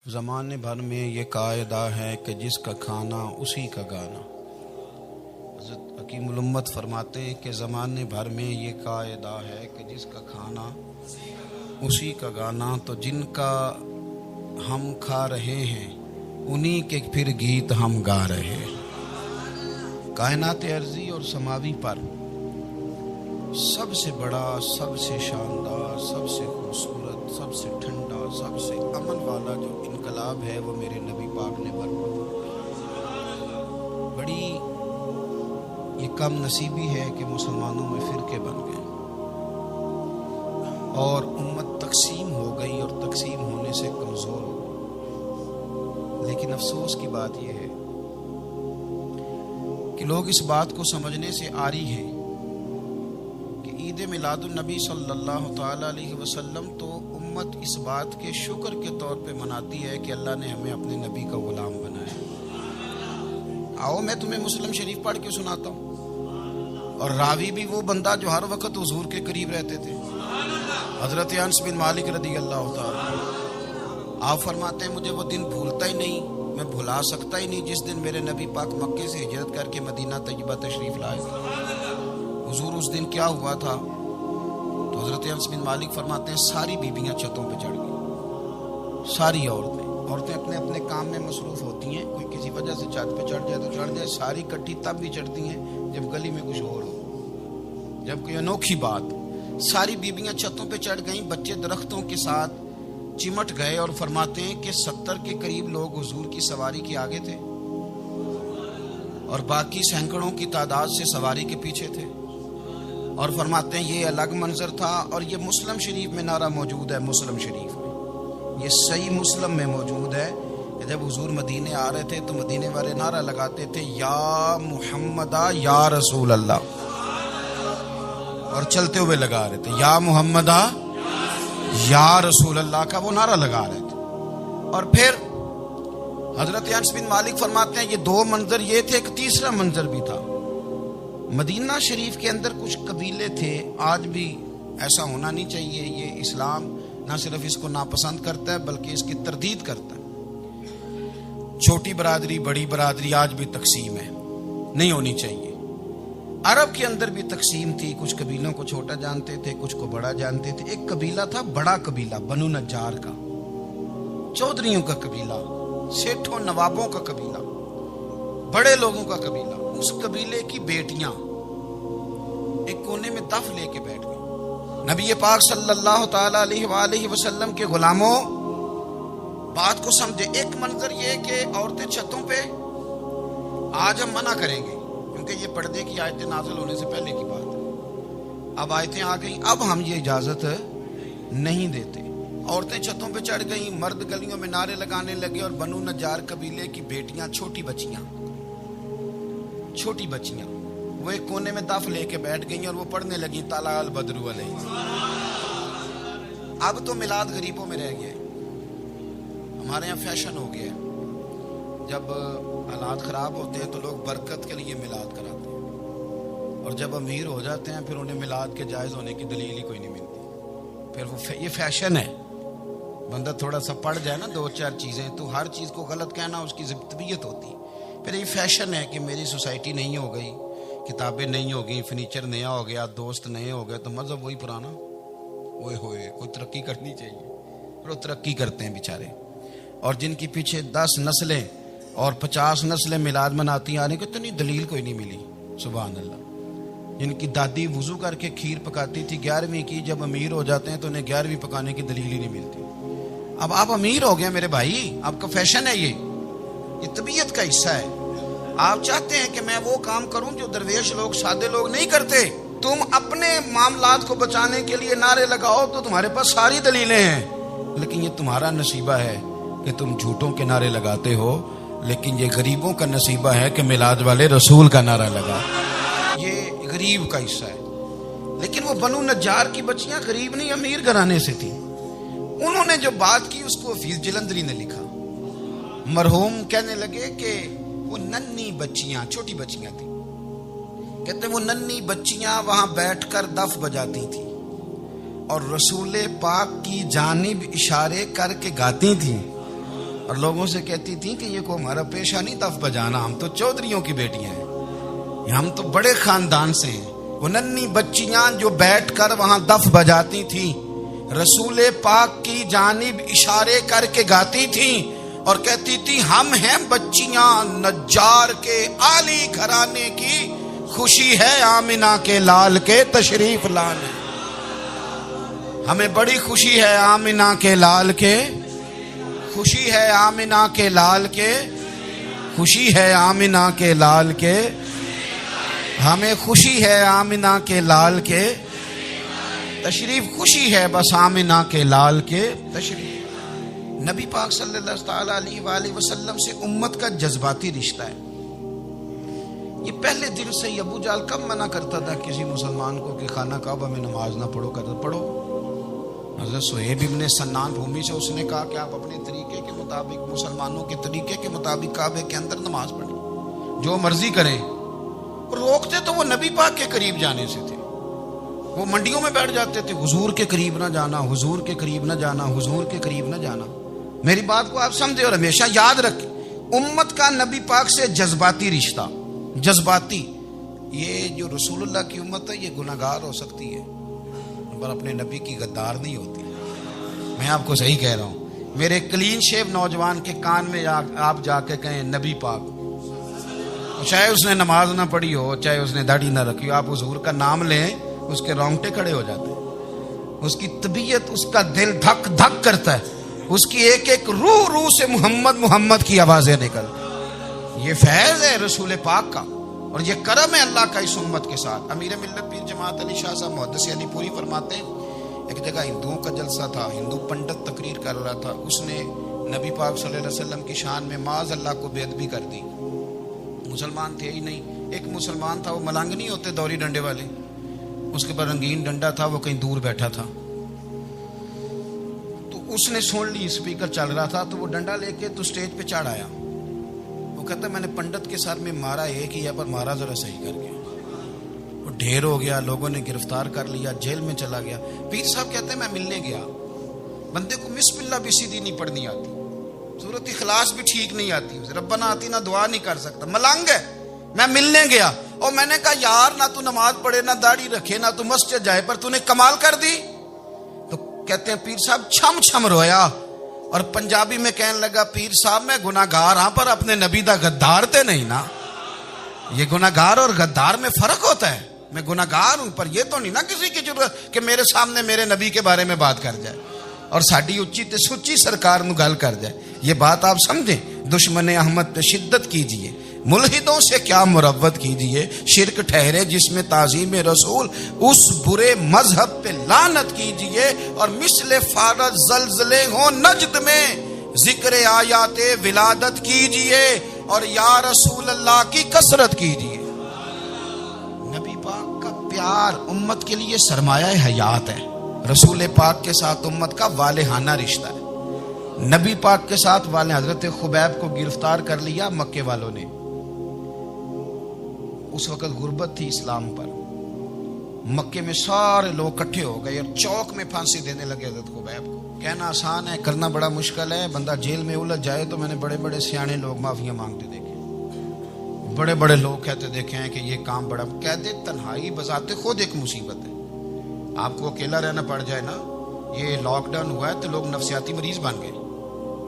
زمانے بھر میں یہ قاعدہ ہے کہ جس کا کھانا اسی کا گانا۔ حضرت حکیم الامت فرماتے ہیں کہ زمانے بھر میں یہ قاعدہ ہے کہ جس کا کھانا اسی کا گانا، تو جن کا ہم کھا رہے ہیں انہی کے پھر گیت ہم گا رہے ہیں۔ کائنات ارضی اور سماوی پر سب سے بڑا، سب سے شاندار، سب سے خوبصورت، سب سے ٹھنڈا، سب سے امن والا جو انقلاب ہے وہ میرے نبی پاک نے برپا۔ بڑی یہ کم نصیبی ہے کہ مسلمانوں میں فرقے بن گئے اور امت تقسیم ہو گئی اور تقسیم ہونے سے کمزور ہو گئی۔ لیکن افسوس کی بات یہ ہے کہ لوگ اس بات کو سمجھنے سے عاری ہیں کہ عید میلاد النبی صلی اللہ تعالی علیہ وسلم تو امت اس بات کے شکر کے طور پہ مناتی ہے کہ اللہ نے ہمیں اپنے نبی کا غلام بنایا۔ آؤ میں تمہیں مسلم شریف پڑھ کے سناتا ہوں، اور راوی بھی وہ بندہ جو ہر وقت حضور کے قریب رہتے تھے، حضرت انس بن مالک رضی اللہ تعالی۔ آپ فرماتے ہیں مجھے وہ دن بھولتا ہی نہیں، میں بھلا سکتا ہی نہیں جس دن میرے نبی پاک مکے سے ہجرت کر کے مدینہ طیبہ تشریف لائے۔ حضور اس دن کیا ہوا تھا؟ تو حضرت انس بن مالک فرماتے ہیں ساری بیویاں چھتوں پہ چڑھ گئی، ساری عورتیں اپنے اپنے کام میں مصروف ہوتی ہیں، کوئی کسی وجہ سے چھت پہ چڑھ جائے تو چڑھ جائے، ساری کٹھی تب بھی چڑھتی ہیں جب گلی میں کچھ اور ہو، جب کوئی انوکھی بات۔ ساری بیویاں چھتوں پہ چڑھ گئیں، بچے درختوں کے ساتھ چمٹ گئے، اور فرماتے ہیں کہ 70 کے قریب لوگ حضور کی سواری کے آگے تھے اور باقی سینکڑوں کی تعداد سے سواری کے پیچھے تھے، اور فرماتے ہیں یہ الگ منظر تھا۔ اور یہ مسلم شریف میں نعرہ موجود ہے، مسلم شریف میں یہ صحیح مسلم میں موجود ہے کہ جب حضور مدینے آ رہے تھے تو مدینے والے نعرہ لگاتے تھے یا محمدہ یا رسول اللہ، اور چلتے ہوئے لگا رہے تھے یا محمدہ یا رسول اللہ کا وہ نعرہ لگا رہے تھے۔ اور پھر حضرت انس بن مالک فرماتے ہیں یہ دو منظر یہ تھے، ایک تیسرا منظر بھی تھا۔ مدینہ شریف کے اندر کچھ قبیلے تھے، آج بھی ایسا ہونا نہیں چاہیے، یہ اسلام نہ صرف اس کو ناپسند کرتا ہے بلکہ اس کی تردید کرتا ہے۔ چھوٹی برادری بڑی برادری آج بھی تقسیم ہے، نہیں ہونی چاہیے۔ عرب کے اندر بھی تقسیم تھی، کچھ قبیلوں کو چھوٹا جانتے تھے، کچھ کو بڑا جانتے تھے۔ ایک قبیلہ تھا بڑا قبیلہ، بنو نجار کا، چودھریوں کا قبیلہ، سیٹھوں نوابوں کا قبیلہ، بڑے لوگوں کا قبیلہ۔ اس قبیلے کی بیٹیاں ایک کونے میں دف لے کے بیٹھ گئی۔ نبی پاک صلی اللہ تعالی علیہ وآلہ وسلم کے غلاموں بات کو سمجھے۔ ایک منظر یہ کہ عورتیں چھتوں پہ، آج ہم منع کریں گے کیونکہ یہ پردے کی آیتیں نازل ہونے سے پہلے کی بات ہے، اب آیتیں آ گئیں، اب ہم یہ اجازت نہیں دیتے۔ عورتیں چھتوں پہ چڑھ گئیں، مرد گلیوں میں نعرے لگانے لگے، اور بنو نجار قبیلے کی بیٹیاں، چھوٹی بچیاں وہ ایک کونے میں دف لے کے بیٹھ گئیں اور وہ پڑھنے لگی طلع البدر علیہ۔ اب تو میلاد غریبوں میں رہ گیا، ہمارے یہاں فیشن ہو گیا ہے، جب حالات خراب ہوتے ہیں تو لوگ برکت کے لیے میلاد کراتے ہیں، اور جب امیر ہو جاتے ہیں پھر انہیں میلاد کے جائز ہونے کی دلیل ہی کوئی نہیں ملتی۔ پھر وہ یہ فیشن ہے، بندہ تھوڑا سا پڑھ جائے نا دو چار چیزیں تو ہر چیز کو غلط کہنا اس کی طبیعت ہوتی۔ پھر یہ فیشن ہے کہ میری سوسائٹی نہیں ہو گئی، کتابیں نہیں ہو گئی، فرنیچر نیا ہو گیا، دوست نئے ہو گئے، تو مذہب وہی پرانا۔ اوئے ہوئے کوئی ترقی کرنی چاہیے، اور وہ ترقی کرتے ہیں بیچارے، اور جن کی پیچھے 10 نسلیں اور 50 نسلیں میلاد مناتی آنے کو اتنی دلیل کوئی نہیں ملی۔ سبحان اللہ۔ جن کی دادی وضو کر کے کھیر پکاتی تھی 11ویں کی، جب امیر ہو جاتے ہیں تو انہیں 11ویں پکانے کی دلیل ہی نہیں ملتی۔ اب آپ امیر ہو گئے میرے بھائی، آپ کا فیشن ہے، یہ طبیعت کا حصہ ہے۔ آپ چاہتے ہیں کہ میں وہ کام کروں جو درویش لوگ، سادے لوگ نہیں کرتے۔ تم اپنے معاملات کو بچانے کے لیے نعرے لگاؤ تو تمہارے پاس ساری دلیلیں ہیں، لیکن یہ تمہارا نصیبہ ہے کہ تم جھوٹوں کے نعرے لگاتے ہو، لیکن یہ غریبوں کا نصیبہ ہے کہ میلاد والے رسول کا نعرہ لگا۔ یہ غریب کا حصہ ہے۔ لیکن وہ بنو نجار کی بچیاں غریب نہیں، امیر گھرانے سے تھیں۔ انہوں نے جو بات کی اس کو حفیظ جلندری نے لکھا۔ مرحوم کہنے لگے کہ وہ ننھی بچیاں، چھوٹی بچیاں تھیں، کہتے وہ ننھی بچیاں وہاں بیٹھ کر دف بجاتی تھیں اور رسول پاک کی جانب اشارے کر کے گاتی تھیں، اور لوگوں سے کہتی تھی کہ یہ کوئی ہمارا پیشہ نہیں دف بجانا، ہم تو چودھریوں کی بیٹیاں ہیں، ہم تو بڑے خاندان سے ہیں۔ وہ ننھی بچیاں جو بیٹھ کر وہاں دف بجاتی تھیں، رسول پاک کی جانب اشارے کر کے گاتی تھیں اور کہتی تھی ہم ہیں بچیاں نجار کے عالی گھرانے کی، خوشی ہے آمنہ کے لال کے تشریف لانے، ہمیں بڑی خوشی ہے آمنہ کے لال کے، خوشی ہے آمنہ کے لال کے، خوشی ہے آمنہ کے لال کے، ہمیں خوشی ہے آمنہ کے لال کے تشریف، خوشی ہے بس آمنہ کے لال کے تشریف۔ نبی پاک صلی اللہ تعالی علیہ وآلہ وسلم سے امت کا جذباتی رشتہ ہے۔ یہ پہلے دن سے ابو جہل کب منع کرتا تھا کسی مسلمان کو کہ خانہ کعبہ میں نماز نہ پڑھو، کرتا پڑھو۔ حضرت صہیب ابن سنان رومی سے اس نے کہا کہ آپ اپنے طریقے کے مطابق، مسلمانوں کے طریقے کے مطابق کعبے کے اندر نماز پڑھیں، جو مرضی کریں۔ روکتے تو وہ نبی پاک کے قریب جانے سے تھے، وہ منڈیوں میں بیٹھ جاتے تھے، حضور کے قریب نہ جانا، حضور کے قریب نہ جانا، حضور کے قریب نہ جانا۔ میری بات کو آپ سمجھے اور ہمیشہ یاد رکھیں، امت کا نبی پاک سے جذباتی رشتہ، جذباتی۔ یہ جو رسول اللہ کی امت ہے یہ گناہگار ہو سکتی ہے پر اپنے نبی کی غدار نہیں ہوتی۔ میں آپ کو صحیح کہہ رہا ہوں۔ میرے کلین شیو نوجوان کے کان میں آپ جا کے کہیں نبی پاک، چاہے اس نے نماز نہ پڑھی ہو، چاہے اس نے داڑھی نہ رکھی ہو، آپ حضور کا نام لیں، اس کے رونگٹے کھڑے ہو جاتے ہیں، اس کی طبیعت، اس کا دل دھک دھک کرتا ہے، اس کی ایک ایک روح سے محمد محمد کی آوازیں نکلتی۔ یہ فیض ہے رسول پاک کا اور یہ کرم ہے اللہ کا اس امت کے ساتھ۔ امیر ملت پیر جماعت علی شاہ صاحب محدث علی پوری فرماتے ہیں ایک جگہ ہندوؤں کا جلسہ تھا، ہندو پنڈت تقریر کر رہا تھا، اس نے نبی پاک صلی اللہ علیہ وسلم کی شان میں معاذ اللہ کو بے ادبی کر دی۔ مسلمان تھے ہی نہیں، ایک مسلمان تھا، وہ ملنگ نہیں ہوتے دوری ڈنڈے والے، اس کے پاس رنگین ڈنڈا تھا، وہ کہیں دور بیٹھا تھا، تو اس نے سن لی اسپیکر چل رہا تھا، تو وہ ڈنڈا لے کے تو سٹیج پہ چڑھ آیا۔ وہ کہتا ہے میں نے پنڈت کے ساتھ میں مارا ایک ہی ہے پر مارا ذرا صحیح کر کے، وہ ڈھیر ہو گیا، لوگوں نے گرفتار کر لیا، جیل میں چلا گیا۔ پیر صاحب کہتے ہیں میں ملنے گیا، بندے کو بسم اللہ بھی سیدھی نہیں پڑھنی آتی، سورۃ اخلاص بھی ٹھیک نہیں آتی، ربنا آتی نہ دعا نہیں کر سکتا، ملنگ ہے۔ میں ملنے گیا اور میں نے کہا یار نہ تو نماز پڑھے، نہ داڑھی رکھے، نہ تو مسجد جائے، پر تو نے کمال کر دی۔ تو کہتے ہیں پیر صاحب چھم چھم رویا اور پنجابی میں کہنے لگا پیر صاحب میں گناہگار ہاں پر اپنے نبی دا غدار تے نہیں نا۔ یہ گناہگار اور غدار میں فرق ہوتا ہے، میں گناہگار ہوں پر یہ تو نہیں نا کسی کی ضرورت کہ میرے سامنے میرے نبی کے بارے میں بات کر جائے اور ساڈی اچھی تے سچی سرکار نو گل کر جائے۔ یہ بات آپ سمجھیں۔ دشمن احمد پہ شدت کیجئے، ملحدوں سے کیا مروت کیجئے، شرک ٹھہرے جس میں تعظیم رسول، اس برے مذہب پہ لعنت کیجئے، اور مثل فارض زلزلے ہوں نجد میں ذکر آیات ولادت کیجئے، اور یا رسول اللہ کی کثرت کیجئے۔ نبی پاک کا پیار امت کے لیے سرمایہ حیات ہے۔ رسول پاک کے ساتھ امت کا والہانہ رشتہ ہے۔ نبی پاک کے ساتھ والے حضرت خبیب کو گرفتار کر لیا مکے والوں نے، اس وقت غربت تھی اسلام پر، مکے میں سارے لوگ اکٹھے ہو گئے اور چوک میں پھانسی دینے لگے حضرت خبیب کو۔ کہنا آسان ہے، کرنا بڑا مشکل ہے۔ بندہ جیل میں الجھ جائے تو میں نے بڑے بڑے سیانے لوگ معافیاں مانگتے دیکھے، بڑے بڑے لوگ کہتے دیکھے ہیں کہ یہ کام بڑا، کہتے تنہائی بذات خود ایک مصیبت ہے۔ آپ کو اکیلا رہنا پڑ جائے نا، یہ لاک ڈاؤن ہوا ہے تو لوگ نفسیاتی مریض بن گئے۔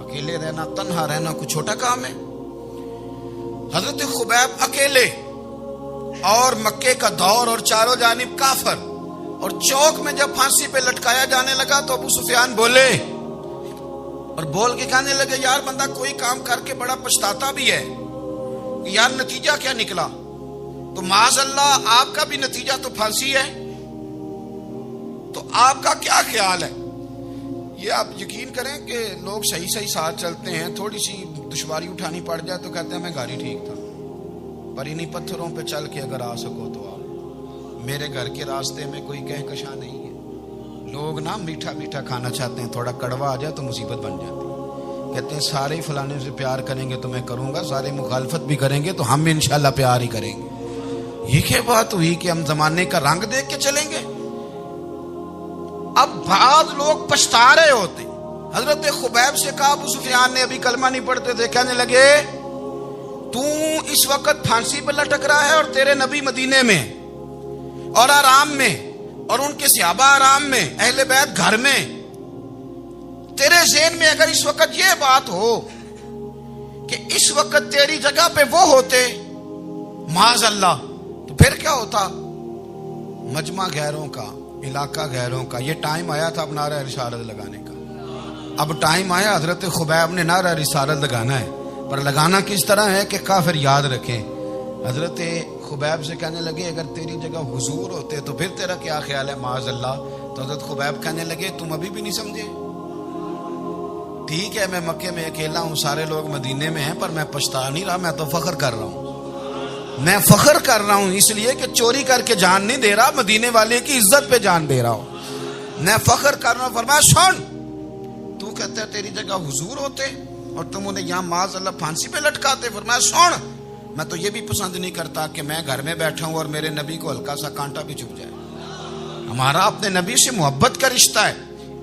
اکیلے رہنا، تنہا رہنا کوئی چھوٹا کام ہے؟ حضرت خبیب اکیلے اور مکے کا دور اور چاروں جانب کافر، اور چوک میں جب پھانسی پہ لٹکایا جانے لگا تو ابو سفیان بولے اور بول کے کہنے لگے یار بندہ کوئی کام کر کے بڑا پچھتاتا بھی ہے، یار نتیجہ کیا نکلا؟ تو معاذ اللہ آپ کا بھی نتیجہ تو پھانسی ہے، تو آپ کا کیا خیال ہے؟ یہ آپ یقین کریں کہ لوگ صحیح صحیح ساتھ چلتے ہیں، تھوڑی سی دشواری اٹھانی پڑ جائے تو کہتے ہیں میں گاڑی ٹھیک تھا، پر انہی پتھروں پہ چل کے اگر آ سکو تو آؤ، میرے گھر کے راستے میں کوئی کہکشاں نہیں ہے۔ لوگ نا میٹھا میٹھا کھانا چاہتے ہیں، تھوڑا کڑوا آ جائے تو مصیبت بن جاتی ہے۔ کہتے ہیں سارے فلانے سے پیار کریں گے تو میں کروں گا، سارے مخالفت بھی کریں گے تو ہم انشاءاللہ پیار ہی کریں گے۔ یہ کیا بات ہوئی کہ ہم زمانے کا رنگ دیکھ کے چلیں گے؟ اب بعض لوگ پچھتا رہے ہوتے حضرت خبیب سے کہا، ابو سفیان نے ابھی کلمہ نہیں پڑھتے تھے، کہنے لگے تو اس وقت پھانسی پہ لٹک رہا ہے اور تیرے نبی مدینے میں اور آرام میں اور ان کے صحابہ آرام میں، اہل بیت گھر میں، تیرے ذہن میں اگر اس وقت یہ بات ہو کہ اس وقت تیری جگہ پہ وہ ہوتے معاذ اللہ، تو پھر کیا ہوتا؟ مجمع غیروں کا، علاقہ غیروں کا، یہ ٹائم آیا تھا اب نعرہ رسالت لگانے کا، اب ٹائم آیا حضرت خبیب نے نعرہ رسالت لگانا ہے، پر لگانا کس طرح ہے کہ کافر یاد رکھیں۔ حضرت خبیب سے کہنے لگے اگر تیری جگہ حضور ہوتے تو پھر تیرا کیا خیال ہے معاذ اللہ؟ تو حضرت خبیب کہنے لگے تم ابھی بھی نہیں سمجھے؟ ٹھیک ہے میں مکے میں اکیلا ہوں، سارے لوگ مدینے میں ہیں، پر میں پچھتا نہیں رہا، میں تو فخر کر رہا ہوں، میں فخر کر رہا ہوں اس لیے کہ چوری کر کے جان نہیں دے رہا، مدینے والے کی عزت پہ جان دے رہا ہوں، میں فخر کر رہا ہوں۔ فرمایا سن، تو کہتا ہے تیری جگہ حضور ہوتے اور تم انہیں یہاں معاذ اللہ پھانسی پہ لٹکاتے۔ فرمایا سن، میں تو یہ بھی پسند نہیں کرتا کہ میں گھر میں بیٹھا ہوں اور میرے نبی کو ہلکا سا کانٹا بھی چبھ جائے، ہمارا اپنے نبی سے محبت کا رشتہ ہے،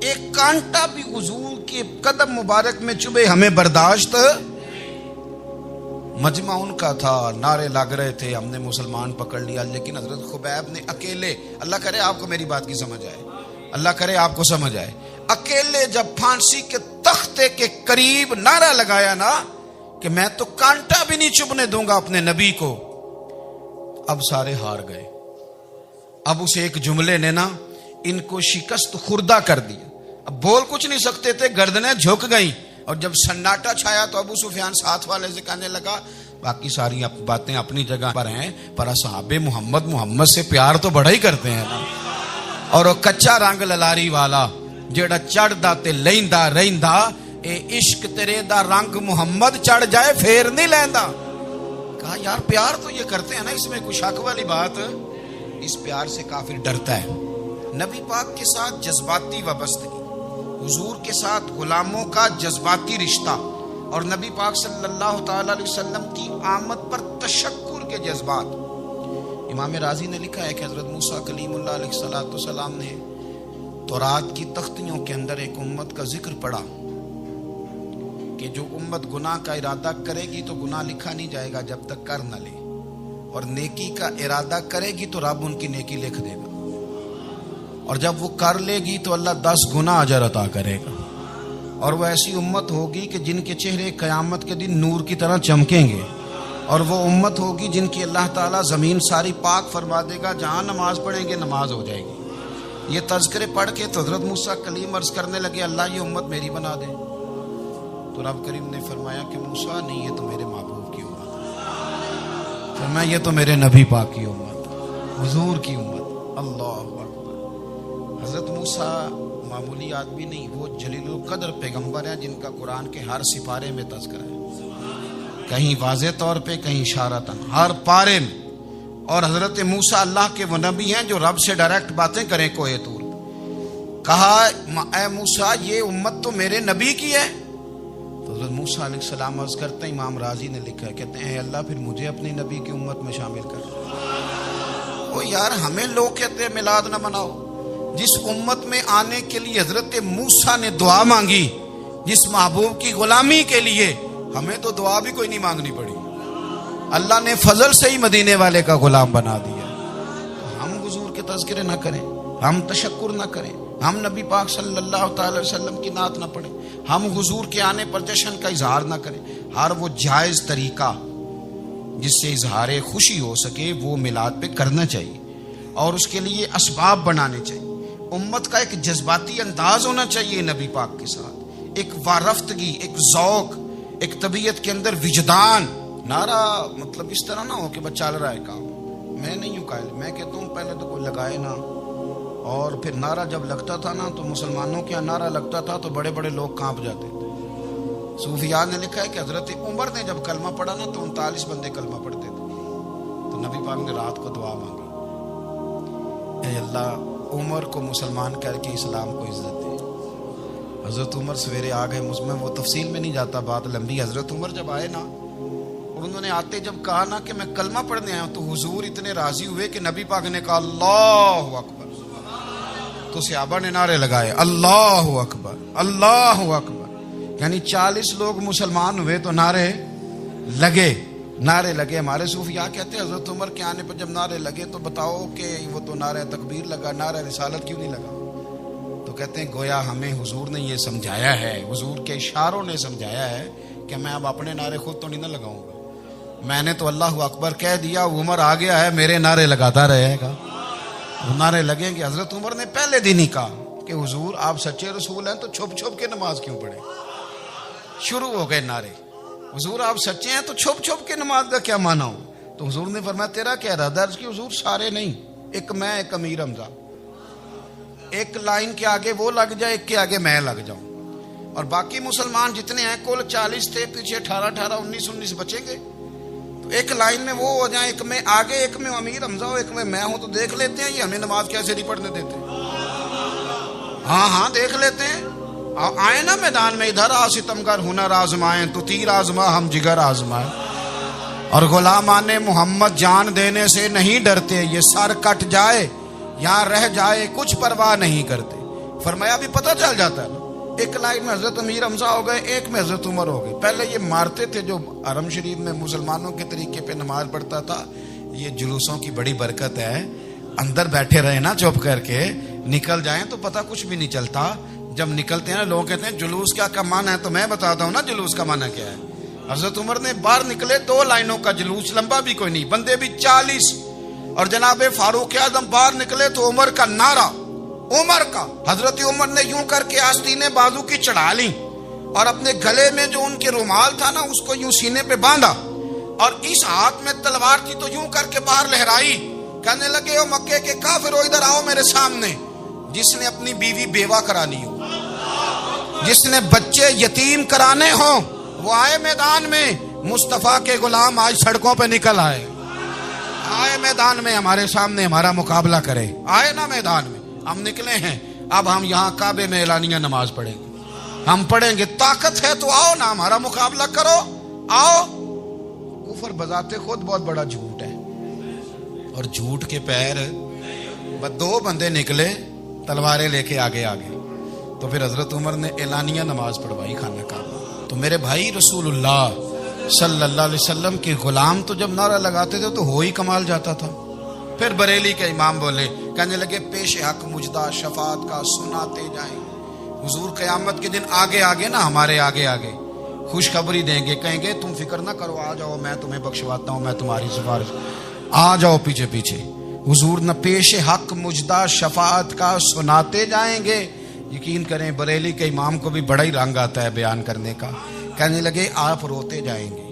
ایک کانٹا بھی حضور کے قدم مبارک میں چبھے ہمیں برداشت۔ مجمع ان کا تھا، نعرے لگ رہے تھے، ہم نے مسلمان پکڑ لیا، لیکن حضرت خبیب نے اکیلے، اللہ کرے آپ کو میری بات کی سمجھ آئے، اللہ کرے آپ کو سمجھ آئے، اکیلے جب پھانسی کے تختے کے قریب نعرہ لگایا نا کہ میں تو کانٹا بھی نہیں چبھنے دوں گا اپنے نبی کو، اب سارے ہار گئے۔ اب اس ایک جملے نے نا ان کو شکست خوردہ کر دیا، اب بول کچھ نہیں سکتے تھے، گردنیں جھک گئیں، اور جب سناٹا چھایا تو ابو سفیان ساتھ والے سے کہنے لگا باقی ساری باتیں اپنی جگہ پر ہیں، پر اصحاب محمد سے پیار تو بڑا ہی کرتے ہیں نا، اور وہ کچا رنگ للاری والا جیڑا چڑھدا تے لیندا رہندا، اے عشق تیرے دا رنگ محمد چڑھ جائے پھر نہیں لیندا۔ کہا یار پیار تو یہ کرتے ہیں نا، اس میں کوئی شک والی بات؟ اس پیار سے کافر ڈرتا ہے۔ نبی پاک کے ساتھ جذباتی وابستگی، حضور کے ساتھ غلاموں کا جذباتی رشتہ، اور نبی پاک صلی اللہ تعالی علیہ وسلم کی آمد پر تشکر کے جذبات۔ امام رازی نے لکھا ہے کہ حضرت موسیٰ کلیم اللہ علیہ السلام نے تورات کی تختیوں کے اندر ایک امت کا ذکر پڑھا کہ جو امت گناہ کا ارادہ کرے گی تو گناہ لکھا نہیں جائے گا جب تک کر نہ لے، اور نیکی کا ارادہ کرے گی تو رب ان کی نیکی لکھ دے گا، اور جب وہ کر لے گی تو اللہ 10 گنا اجر عطا کرے گا، اور وہ ایسی امت ہوگی کہ جن کے چہرے قیامت کے دن نور کی طرح چمکیں گے، اور وہ امت ہوگی جن کی اللہ تعالیٰ زمین ساری پاک فرما دے گا، جہاں نماز پڑھیں گے نماز ہو جائے گی۔ یہ تذکرے پڑھ کے تو حضرت موسیٰ کلیم عرض کرنے لگے اللہ یہ امت میری بنا دے، تو رب کریم نے فرمایا کہ موسیٰ نہیں، یہ تو میرے محبوب کی امت ہے، فرمایا یہ تو میرے نبی پاک کی امت، حضور کی امت۔ اللہ اکبر۔ حضرت موسیٰ معمولی آدمی نہیں، وہ جلیل القدر پیغمبر ہیں جن کا قرآن کے ہر سپارے میں تذکرہ ہے، کہیں واضح طور پہ کہیں اشارتاً، ہر پارے میں۔ اور حضرت موسیٰ اللہ کے وہ نبی ہیں جو رب سے ڈائریکٹ باتیں کریں کوہ طور۔ کہا اے موسیٰ یہ امت تو میرے نبی کی ہے، تو حضرت موسیٰ علیہ السلام عرض کرتے ہیں، امام رازی نے لکھا ہے، کہتے ہیں اے اللہ پھر مجھے اپنی نبی کی امت میں شامل کر۔ وہ یار ہمیں لوگ کہتے ہیں میلاد نہ مناؤ، جس امت میں آنے کے لیے حضرت موسیٰ نے دعا مانگی، جس محبوب کی غلامی کے لیے، ہمیں تو دعا بھی کوئی نہیں مانگنی پڑی، اللہ نے فضل سے ہی مدینے والے کا غلام بنا دیا۔ ہم حضور کے تذکرے نہ کریں، ہم تشکر نہ کریں، ہم نبی پاک صلی اللہ تعالی علیہ وسلم کی نعت نہ پڑھیں، ہم حضور کے آنے پر جشن کا اظہار نہ کریں، ہر وہ جائز طریقہ جس سے اظہار خوشی ہو سکے وہ میلاد پہ کرنا چاہیے، اور اس کے لیے اسباب بنانے چاہیے۔ امت کا ایک جذباتی انداز ہونا چاہیے نبی پاک کے ساتھ، ایک وارفتگی، ایک ذوق، ایک طبیعت کے اندر وجدان۔ نعرہ مطلب اس طرح نہ ہو کہ بس چل رہا ہے کام، میں نہیں ہوں قائل، میں کہتا ہوں پہلے تو کوئی لگائے نا، اور پھر نعرہ جب لگتا تھا نا تو مسلمانوں کے یہاں نعرہ لگتا تھا تو بڑے بڑے لوگ کانپ جاتے تھے۔ صوفیاء نے لکھا ہے کہ حضرت عمر نے جب کلمہ پڑھا نا تو 39 بندے کلمہ پڑھتے تھے، تو نبی پاک نے رات کو دعا مانگی، اے اللہ عمر کو مسلمان کر کے اسلام کو عزت دے۔ حضرت عمر سویرے آ گئے، اس میں وہ تفصیل میں نہیں جاتا، بات لمبی۔ حضرت عمر جب آئے نا اور انہوں نے آتے جب کہا نا کہ میں کلمہ پڑھنے آیا ہوں، تو حضور اتنے راضی ہوئے کہ نبی پاک نے کہا اللہ اکبر، تو صحابہ نے نعرے لگائے اللہ اکبر اللہ اکبر، یعنی 40 لوگ مسلمان ہوئے تو نعرے لگے ہمارے صوفیاء کہتے ہیں حضرت عمر کے آنے پر جب نعرے لگے تو بتاؤ کہ وہ تو نعرہ تکبیر لگا، نعرہ رسالت کیوں نہیں لگا؟ تو کہتے ہیں گویا ہمیں حضور نے یہ سمجھایا ہے، حضور کے اشاروں نے سمجھایا ہے کہ میں اب اپنے نعرے خود تو نہیں نہ لگاؤں گا، میں نے تو اللہ اکبر کہہ دیا، عمر آ گیا ہے میرے نعرے لگاتا رہے گا، وہ نعرے لگیں گے۔ حضرت عمر نے پہلے دن ہی کہا کہ حضور آپ سچے رسول ہیں تو چھپ چھپ کے نماز کیوں پڑھیں؟ شروع ہو گئے نعرے، حضور آپ سچے ہیں تو چھپ چھپ کے نماز کا کیا معنی ہو؟ تو حضور نے فرمایا تیرا کیا ارادہ؟ عرض کی حضور سارے نہیں، ایک میں ایک امیر حمزہ، ایک لائن کے آگے وہ لگ جائے، ایک کے آگے میں لگ جاؤں، اور باقی مسلمان جتنے ہیں کل 40 تھے، پیچھے 18 19 بچیں گے، تو ایک لائن میں وہ ہو جائیں، ایک میں آگے ایک میں امیر حمزہ ہو، ایک میں ہوں، تو دیکھ لیتے ہیں یہ ہمیں نماز کیسے نہیں پڑھنے دیتے۔ ہاں دیکھ لیتے ہیں، آئے نا میدان میں، ادھر آ ستمگر ہنر آزمائیں، تو تیر آزما ہم جگر آزمائیں، اور غلامان محمد جان دینے سے نہیں ڈرتے، یہ سر کٹ جائے یہاں رہ جائے کچھ پرواہ نہیں کرتے۔ فرمایا بھی پتہ چل جاتا ہے نا، ایک لائن میں حضرت امیر حمزہ ہو گئے، ایک میں حضرت عمر ہو گئے۔ پہلے یہ مارتے تھے جو حرم شریف میں مسلمانوں کے طریقے پہ نماز پڑھتا تھا، یہ جلوسوں کی بڑی برکت ہے، اندر بیٹھے رہے نا چپ کر کے، نکل جائیں تو پتہ کچھ بھی نہیں چلتا۔ جب نکلتے ہیں لوگ کہتے ہیں جلوس کیا معنی ہے، تو میں بتاتا ہوں نا جلوس کا معنی کیا ہے۔ حضرت عمر نے باہر نکلے 2 لائنوں کا جلوس، لمبا بھی کوئی نہیں، بندے بھی 40، اور جناب فاروق اعظم باہر نکلے تو عمر کا نعرہ، عمر کا، حضرت عمر نے یوں کر کے آستینیں بازو کی چڑھا لی، اور اپنے گلے میں جو ان کے رومال تھا نا اس کو یوں سینے پہ باندھا، اور اس ہاتھ میں تلوار تھی تو یوں کر کے باہر لہرائی، کہنے لگے او مکے کے کافرو ادھر آؤ میرے سامنے، جس نے اپنی بیوی بیوہ کرانی ہو، جس نے بچے یتیم کرانے ہوں، وہ آئے میدان میں، مصطفیٰ کے غلام آج سڑکوں پہ نکل آئے میدان میں ہمارے سامنے ہمارا مقابلہ کرے، آئے نا میدان میں، ہم نکلے ہیں، اب ہم یہاں کعبے میں اعلانیہ نماز پڑھیں گے، ہم پڑھیں گے، طاقت ہے تو آؤ نا ہمارا مقابلہ کرو، آؤ۔ کفر بذات خود بہت بڑا جھوٹ ہے، اور جھوٹ کے پیر، بس 2 بندے نکلے تلواریں لے کے آگے، تو پھر حضرت عمر نے اعلانیہ نماز پڑھوائی خانہ کعبہ۔ تو میرے بھائی رسول اللہ صلی اللہ علیہ وسلم کے غلام تو جب نعرہ لگاتے تھے تو ہو ہی کمال جاتا تھا۔ پھر بریلی کے امام بولے، کہنے لگے پیش حق مجدہ شفاعت کا سناتے جائیں۔ حضور قیامت کے دن آگے نا ہمارے آگے خوشخبری دیں گے، کہیں گے تم فکر نہ کرو، آ جاؤ میں تمہیں بخشواتا ہوں، میں تمہاری سفارش، آ جاؤ پیچھے۔ حضور نہ پیش حق مجدہ شفاعت کا سناتے جائیں گے۔ یقین کریں بریلی کے امام کو بھی بڑا ہی رنگ آتا ہے بیان کرنے کا، کہنے لگے آپ روتے جائیں گے،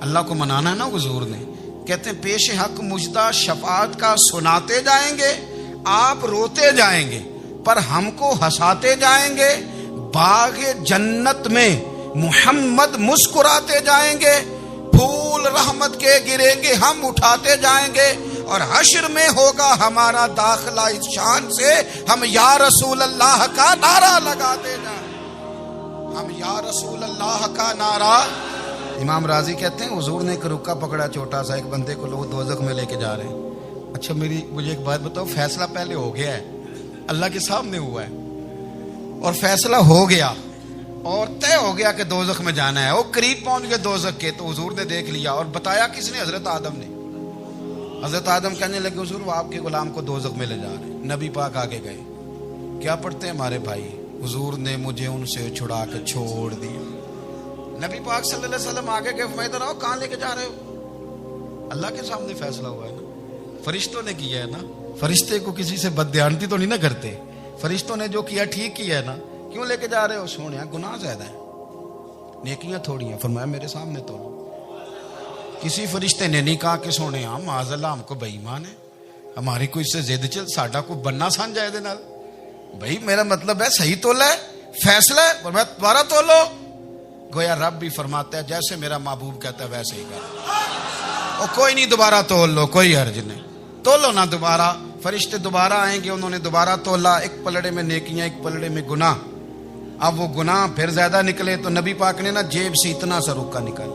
اللہ کو منانا ہے نا حضور نے، کہتے ہیں پیش حق مجدہ شفاعت کا سناتے جائیں گے، آپ روتے جائیں گے پر ہم کو ہنساتے جائیں گے، باغ جنت میں محمد مسکراتے جائیں گے، پھول رحمت کے گریں گے ہم اٹھاتے جائیں گے، اور حشر میں ہوگا ہمارا داخلہ اس شان سے ہم یا رسول اللہ کا نعرہ لگاتے جائیں، ہم یا رسول اللہ کا نعرہ۔ امام راضی کہتے ہیں حضور نے ایک رکا پکڑا چھوٹا سا، ایک بندے کو لوگ دوزخ میں لے کے جا رہے ہیں۔ اچھا مجھے ایک بات بتاؤ، فیصلہ پہلے ہو گیا ہے، اللہ کے سامنے ہوا ہے، اور فیصلہ ہو گیا اور طے ہو گیا کہ دوزخ میں جانا ہے، وہ قریب پہنچ گئے دوزخ کے، تو حضور نے دیکھ لیا، اور بتایا کس نے؟ حضرت آدم نے۔ حضرت آدم کہنے لگے حضور وہ آپ کے غلام کو دوزخ میں لے جا رہے ہیں۔ نبی پاک آگے گئے، کیا پڑھتے ہیں ہمارے بھائی؟ حضور نے مجھے ان سے چھڑا کے چھوڑ دیا۔ نبی پاک صلی اللہ علیہ وسلم آگے گئے، فرمایا ادھر آؤ، کہاں لے کے جا رہے ہو؟ اللہ کے سامنے فیصلہ ہوا ہے نا، فرشتوں نے کیا ہے نا، فرشتے کو کسی سے بددیانتی تو نہیں نہ کرتے، فرشتوں نے جو کیا ٹھیک کیا ہے نا، کیوں لے کے جا رہے ہو؟ سونے گناہ زیادہ ہے، نیکیاں تھوڑی ہیں، فرمایا میرے سامنے تو کسی فرشتے نے نہیں کہا کہ سونے معاذ اللہ ہم کو بے ایمان ہے، ہماری کوئی سے زد چل ساڈا کو بننا سان جائے دے نال، بھائی میرا مطلب ہے صحیح تولا ہے، فیصلہ ہے، فرمایا دوبارہ تولو۔ گویا رب بھی فرماتا ہے جیسے میرا محبوب کہتا ہے ویسے ہی کر، اور کوئی نہیں دوبارہ تول لو، کوئی حرج نہیں، تولو نہ دوبارہ۔ فرشتے دوبارہ آئیں گے، انہوں نے دوبارہ تولا، ایک پلڑے میں نیکیاں ایک پلڑے میں گناہ۔ اب وہ گناہ پھر زیادہ نکلے تو نبی پاک نے نا جیب سے اتنا سا رکا نکال،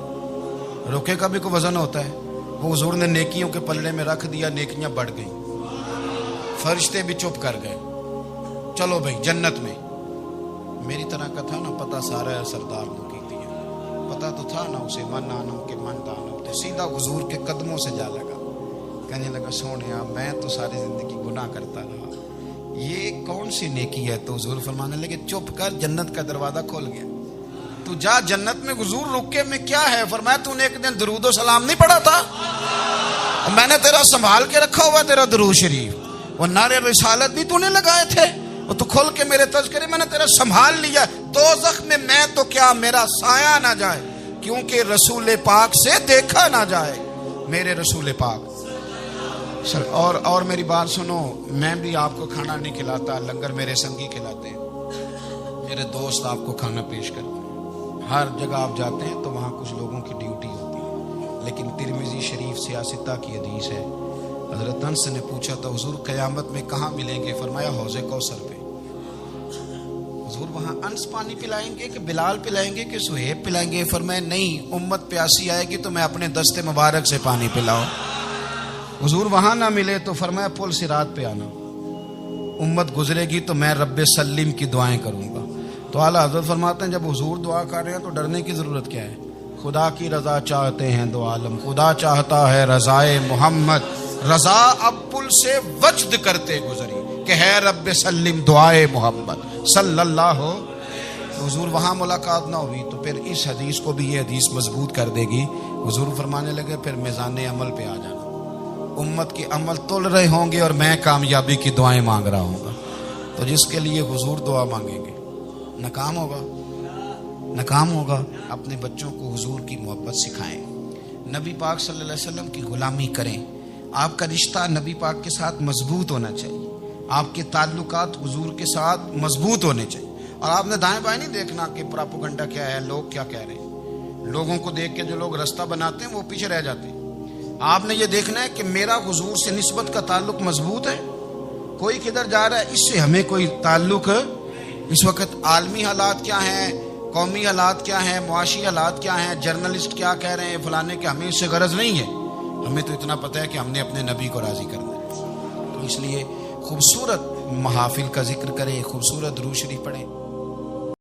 روکے کا بھی کوئی وزن ہوتا ہے، وہ حضور نے نیکیوں کے پلڑے میں رکھ دیا، نیکیاں بڑھ گئیں۔ فرشتے بھی چپ کر گئے. چلو بھائی جنت میں. میری طرح کا تھا نا پتہ سارا سردار کو کی دیا, پتہ تو تھا نا اسے من آنم کے من دانم تھے. سیدھا حضور کے قدموں سے جا لگا, کہنے لگا سونیا میں تو ساری زندگی گناہ کرتا رہا, یہ کون سی نیکی ہے؟ تو حضور فرمانے لگے چپ کر, جنت کا دروازہ کھول گیا, تو جا جنت میں. حضور رکے میں کیا ہے؟ فرمایا تو نے ایک دن درود و سلام نہیں پڑھا تھا, میں نے تیرا سنبھال کے رکھا ہوا تیرا درود شریف, وہ نعرے رسالت بھی تو نے لگائے تھے, وہ تو کھول کے میرے تذکرے میں نے تیرا سنبھال لیا. دوزخ میں تو کیا میرا سایہ نہ جائے, کیونکہ رسول پاک سے دیکھا نہ جائے. میرے رسول پاک سر. اور میری بات سنو, میں بھی آپ کو کھانا نہیں کھلاتا, لنگر میرے سنگی کھلاتے ہیں, میرے دوست آپ کو کھانا پیش کرتے ہیں. ہر جگہ آپ جاتے ہیں تو وہاں کچھ لوگوں کی ڈیوٹی ہوتی ہے, لیکن ترمذی شریف سیاستہ کی حدیث ہے. حضرت انس نے پوچھا تھا حضور قیامت میں کہاں ملیں گے؟ فرمایا حوض کوثر پہ. حضور وہاں انس پانی پلائیں گے کہ بلال پلائیں گے کہ سہیب پلائیں گے؟ فرمایا نہیں, امت پیاسی آئے گی تو میں اپنے دست مبارک سے پانی پلاؤں. حضور وہاں نہ ملے تو فرمایا پل صراط پہ آنا, امت گزرے گی تو میں رب سلیم کی دعائیں کروں گا. تو اعلیٰ حضرت فرماتے ہیں جب حضور دعا کر رہے ہیں تو ڈرنے کی ضرورت کیا ہے؟ خدا کی رضا چاہتے ہیں دو عالم, خدا چاہتا ہے رضائے محمد, رضا اب پل سے وجد کرتے گزری کہ ہے رب سلیم دعائے محمد صلی اللہ ہو. حضور وہاں ملاقات نہ ہوئی تو پھر اس حدیث کو بھی یہ حدیث مضبوط کر دے گی. حضور فرمانے لگے پھر میزان عمل پہ آ جانا, امت کے عمل تول رہے ہوں گے اور میں کامیابی کی دعائیں مانگ رہا ہوں گا. تو جس کے لیے حضور دعا مانگیں گے ناکام ہوگا, ناکام ہوگا. اپنے بچوں کو حضور کی محبت سکھائیں, نبی پاک صلی اللہ علیہ وسلم کی غلامی کریں. آپ کا رشتہ نبی پاک کے ساتھ مضبوط ہونا چاہیے, آپ کے تعلقات حضور کے ساتھ مضبوط ہونے چاہیے. اور آپ نے دائیں بائیں نہیں دیکھنا کہ پراپوگنڈا کیا ہے, لوگ کیا کہہ رہے ہیں. لوگوں کو دیکھ کے جو لوگ رستہ بناتے ہیں وہ پیچھے رہ جاتے ہیں. آپ نے یہ دیکھنا ہے کہ میرا حضور سے نسبت کا تعلق مضبوط ہے. کوئی کدھر جا رہا ہے اس سے ہمیں کوئی تعلق. اس وقت عالمی حالات کیا ہیں, قومی حالات کیا ہیں, معاشی حالات کیا ہیں, جرنلسٹ کیا کہہ رہے ہیں فلانے کے, ہمیں اس سے غرض نہیں ہے. ہمیں تو اتنا پتہ ہے کہ ہم نے اپنے نبی کو راضی کرنا ہے. تو اس لیے خوبصورت محافل کا ذکر کریں, خوبصورت درود شریف پڑھیں.